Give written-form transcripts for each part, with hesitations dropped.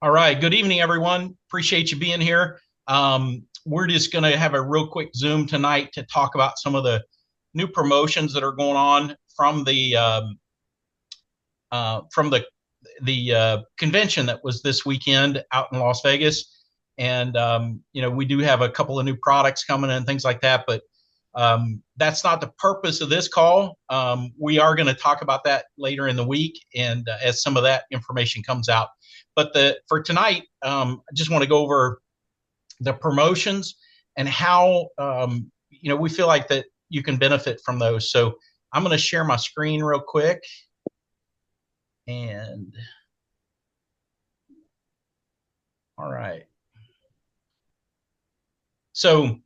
All right. Good evening, everyone. Appreciate you being here. We're just going to have a real quick Zoom tonight to talk about some of the new promotions that are going on from the convention that was this weekend out in Las Vegas. And we do have a couple of new products coming and things like that, but that's not the purpose of this call. We are going to talk about that later in the week, and as some of that information comes out. But for tonight, I just want to go over the promotions and how we feel like that you can benefit from those. So I'm going to share my screen real quick, and all right. So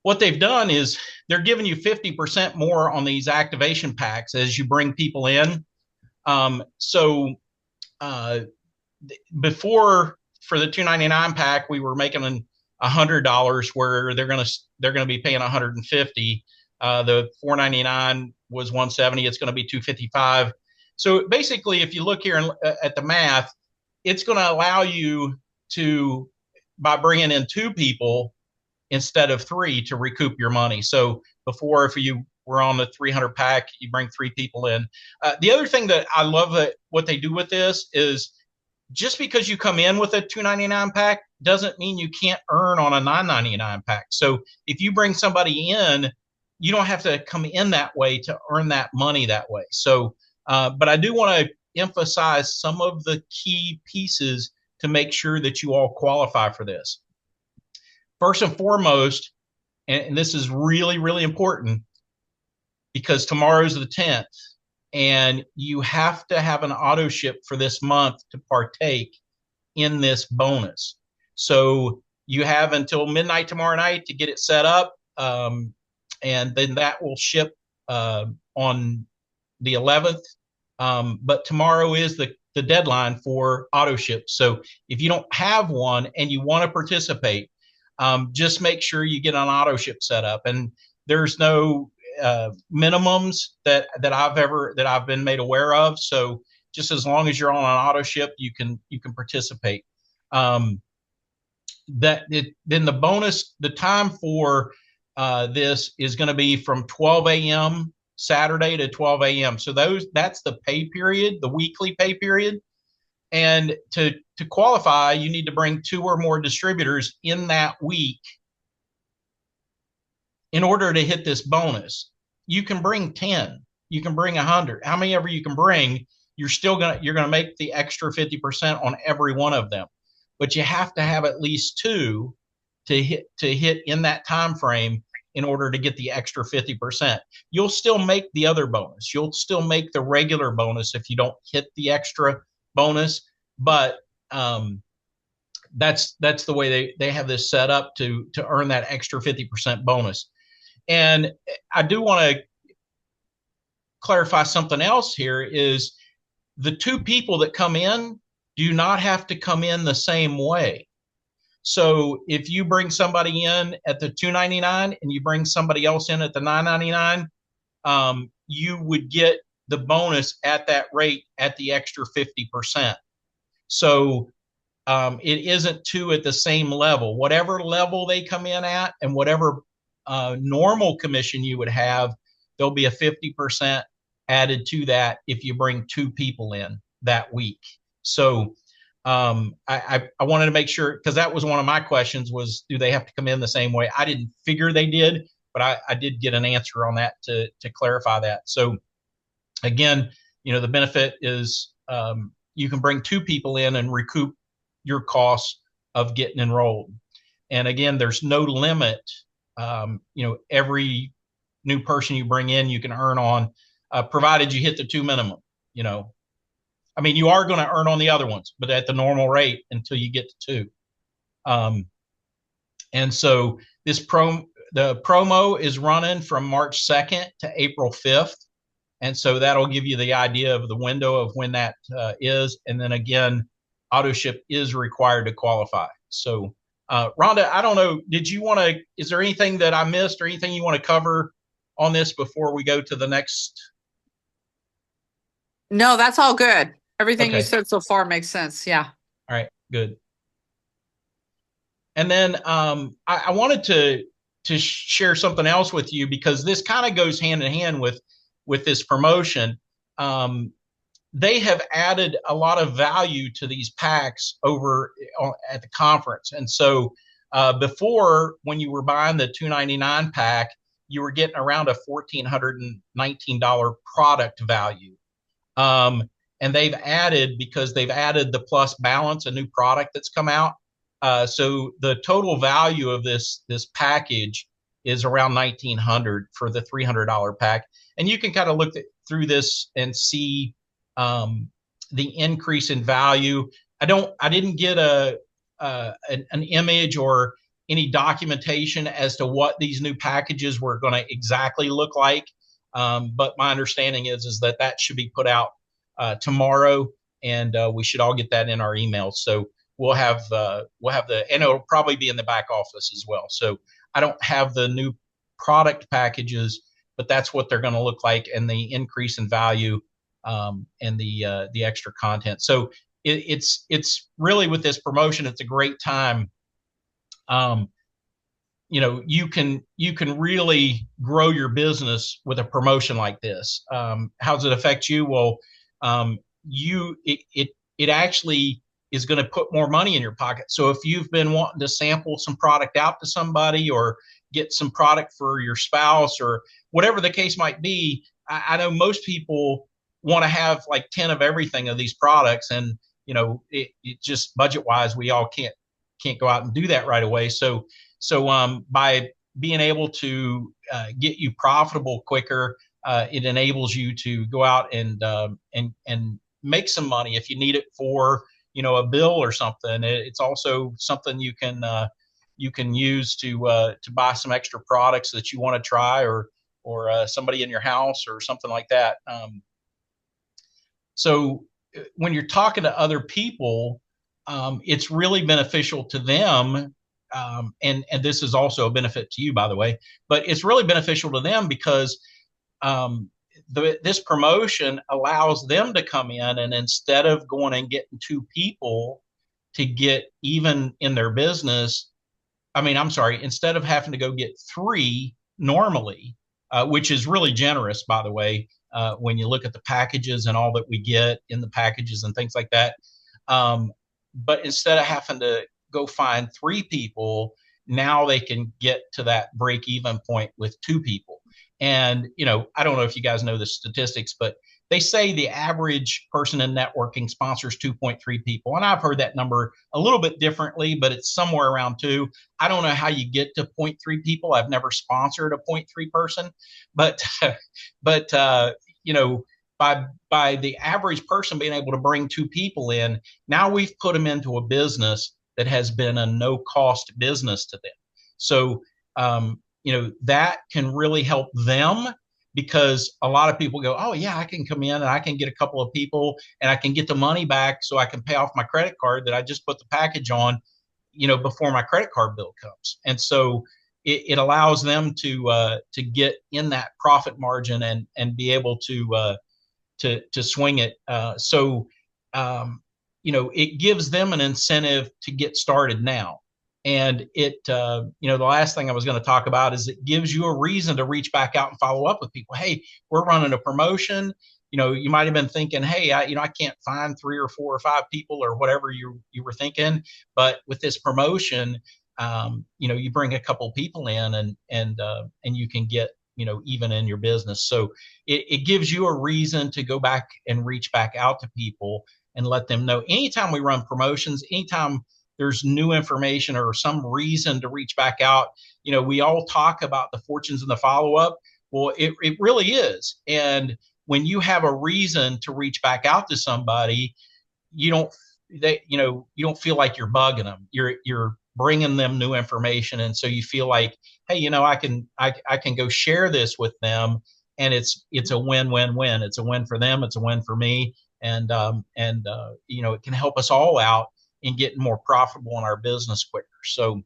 what they've done is they're giving you 50% more on these activation packs as you bring people in. So before, for the $299 pack, we were making $100, where they're gonna be paying $150. The $499 was $170. It's going to be $255. So basically, if you look here at the math, it's going to allow you to, by bringing in two people instead of three, to recoup your money. So before, if you were on the 300 pack, you bring three people in. The other thing that I love that what they do with this is, just because you come in with a $299 pack doesn't mean you can't earn on a $999 pack. So if you bring somebody in, you don't have to come in that way to earn that money that way. So, but I do want to emphasize some of the key pieces to make sure that you all qualify for this. First and foremost, and this is really, really important, because tomorrow's the 10th, and you have to have an auto ship for this month to partake in this bonus. So you have until midnight tomorrow night to get it set up, and then that will ship on the 11th. But tomorrow is the deadline for auto ship. So if you don't have one and you want to participate, just make sure you get an auto ship set up. And there's no minimums that I've been made aware of. So just as long as you're on an auto ship, you can participate. Then the bonus, the time for this is going to be from 12 a.m. Saturday to 12 a.m. So that's the pay period, the weekly pay period. And to qualify, you need to bring two or more distributors in that week in order to hit this bonus. You can bring 10, you can bring 100, how many ever you can bring, you're gonna make the extra 50% on every one of them. But you have to have at least two to hit in that time frame in order to get the extra 50%. You'll still make the other bonus. You'll still make the regular bonus if you don't hit the extra bonus, but that's the way they have this set up to earn that extra 50% bonus. And I do want to clarify something else here is the two people that come in do not have to come in the same way. So if you bring somebody in at the $299 and you bring somebody else in at the $999, you would get the bonus at that rate at the extra 50%. So it isn't two at the same level. Whatever level they come in at and whatever normal commission you would have, there'll be a 50% added to that if you bring two people in that week. So I wanted to make sure, because that was one of my questions, was do they have to come in the same way? I didn't figure they did, but I did get an answer on that to clarify that. So again, the benefit is you can bring two people in and recoup your costs of getting enrolled. And again, there's no limit. Every new person you bring in, you can earn on, provided you hit the two minimum. You are going to earn on the other ones, but at the normal rate until you get to two. And so the promo is running from March 2nd to April 5th. And so that'll give you the idea of the window of when that is. And then again, auto ship is required to qualify. So Rhonda, I don't know, is there anything that I missed or anything you want to cover on this before we go to the next? No, that's all good. Everything you Okay. said so far makes sense. Yeah. All right, good. And then I wanted to share something else with you because this kind of goes hand in hand with this promotion. Um, they have added a lot of value to these packs over at the conference. And so before, when you were buying the $299 pack, you were getting around a $1,419 product value. Um, and they've added, because they've added the Plus Balance, a new product that's come out. So the total value of this package is around 1,900 for the $300 pack. And you can kind of look through this and see the increase in value. I didn't get an image or any documentation as to what these new packages were going to exactly look like. But my understanding is that that should be put out tomorrow, and we should all get that in our emails. So we'll have the, and it'll probably be in the back office as well. So I don't have the new product packages, but that's what they're going to look like, and the increase in value and the extra content. So it's really, with this promotion, it's a great time. You can really grow your business with a promotion like this. How does it affect you? Well, it actually is going to put more money in your pocket. So if you've been wanting to sample some product out to somebody, or get some product for your spouse, or whatever the case might be, I know most people want to have like 10 of everything of these products, and it just budget wise, we all can't go out and do that right away. So by being able to get you profitable quicker, it enables you to go out and make some money if you need it for a bill or something. It's also something you can use to buy some extra products that you want to try, or somebody in your house or something like that. So when you're talking to other people, it's really beneficial to them. And this is also a benefit to you, by the way, but it's really beneficial to them because this promotion allows them to come in, and instead of going and getting two people to get even in their business, instead of having to go get three normally, which is really generous, by the way, when you look at the packages and all that we get in the packages and things like that. But instead of having to go find three people, now they can get to that break even point with two people. And, I don't know if you guys know the statistics, but they say the average person in networking sponsors 2.3 people. And I've heard that number a little bit differently, but it's somewhere around two. I don't know how you get to 0.3 people. I've never sponsored a 0.3 person, but, by the average person being able to bring two people in, now we've put them into a business that has been a no cost business to them. So, that can really help them, because a lot of people go, oh yeah, I can come in and I can get a couple of people and I can get the money back so I can pay off my credit card that I just put the package on, before my credit card bill comes. And so it allows them to get in that profit margin and be able to swing it. It gives them an incentive to get started now. And the last thing I was going to talk about is it gives you a reason to reach back out and follow up with people. Hey, we're running a promotion. You might have been thinking, hey, I can't find 3 or 4 or 5 people, or whatever you were thinking. But with this promotion, you bring a couple people in, and you can get, even in your business. So it gives you a reason to go back and reach back out to people and let them know. Anytime we run promotions, anytime there's new information or some reason to reach back out, we all talk about the fortunes and the follow-up. Well, it really is. And when you have a reason to reach back out to somebody, you don't feel like you're bugging them. You're bringing them new information. And so you feel like, hey, I can go share this with them, and it's a win-win-win. It's a win for them. It's a win for me. And it can help us all out in getting more profitable in our business quicker. So,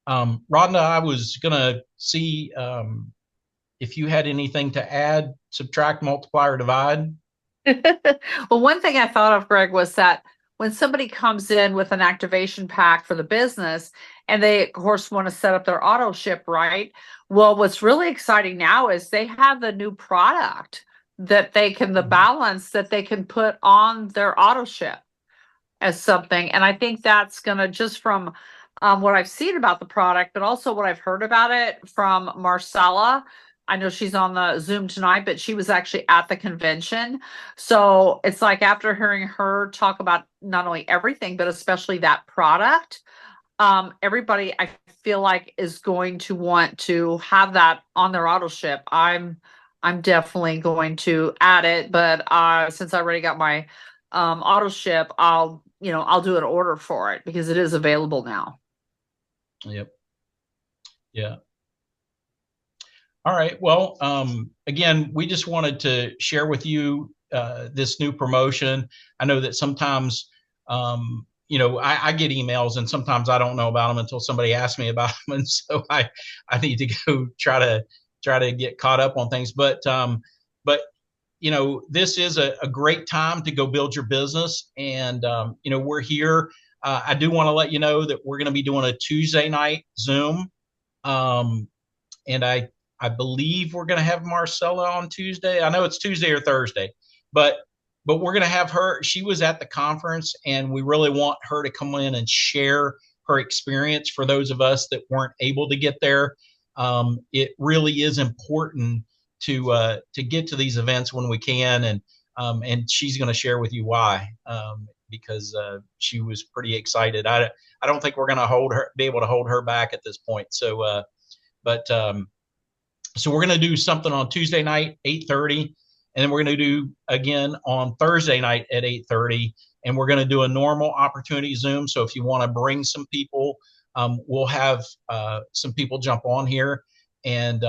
Rhonda, I was going to see if you had anything to add, subtract, multiply, or divide. Well, one thing I thought of, Greg, was that when somebody comes in with an activation pack for the business and they of course want to set up their auto ship, right? Well, what's really exciting now is they have the new product that they can, the Mhm. balance that they can put on their auto ship as something. And I think that's going to, just from what I've seen about the product, but also what I've heard about it from Marcella. I know she's on the Zoom tonight, but she was actually at the convention. So it's like after hearing her talk about not only everything, but especially that product, everybody I feel like is going to want to have that on their auto ship. I'm definitely going to add it, but since I already got my auto ship, I'll do an order for it because it is available now. Yep. Yeah. All right. Well, again, we just wanted to share with you this new promotion. I know that sometimes, I get emails and sometimes I don't know about them until somebody asks me about them, and so I need to go try to get caught up on things. But this is a great time to go build your business, and we're here. I do want to let you know that we're going to be doing a Tuesday night Zoom. Um, and I believe we're going to have Marcella on Tuesday. I know it's Tuesday or Thursday, but we're going to have her. She was at the conference, and we really want her to come in and share her experience for those of us that weren't able to get there. It really is important to get to these events when we can, and she's going to share with you why. Because she was pretty excited. I don't think we're going to be able to hold her back at this point. But so we're going to do something on Tuesday night, 8:30, and then we're going to do again on Thursday night at 8:30, and we're going to do a normal opportunity Zoom. So if you want to bring some people, we'll have some people jump on here, and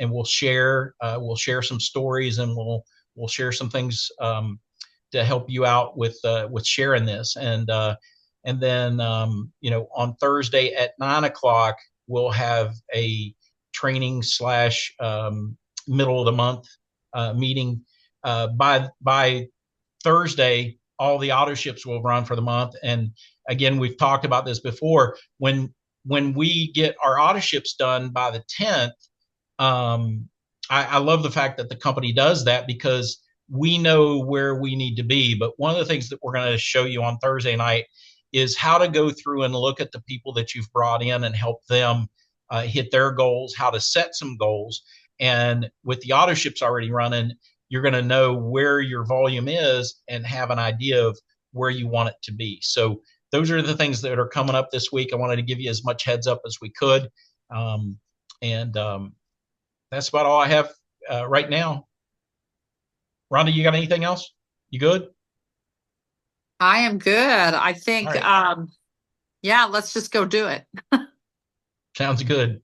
we'll share some stories, and we'll share some things to help you out with sharing this, and then on Thursday at 9 o'clock we'll have a training slash middle of the month meeting. By Thursday, all the auto ships will run for the month. And again, we've talked about this before. When we get our auto ships done by the 10th, I love the fact that the company does that because we know where we need to be. But one of the things that we're going to show you on Thursday night is how to go through and look at the people that you've brought in and help them hit their goals, how to set some goals. And with the auto ships already running, you're going to know where your volume is and have an idea of where you want it to be. So those are the things that are coming up this week. I wanted to give you as much heads up as we could. And that's about all I have right now. Rhonda, you got anything else? You good? I am good. I All think, right. yeah, let's just go do it. Sounds good.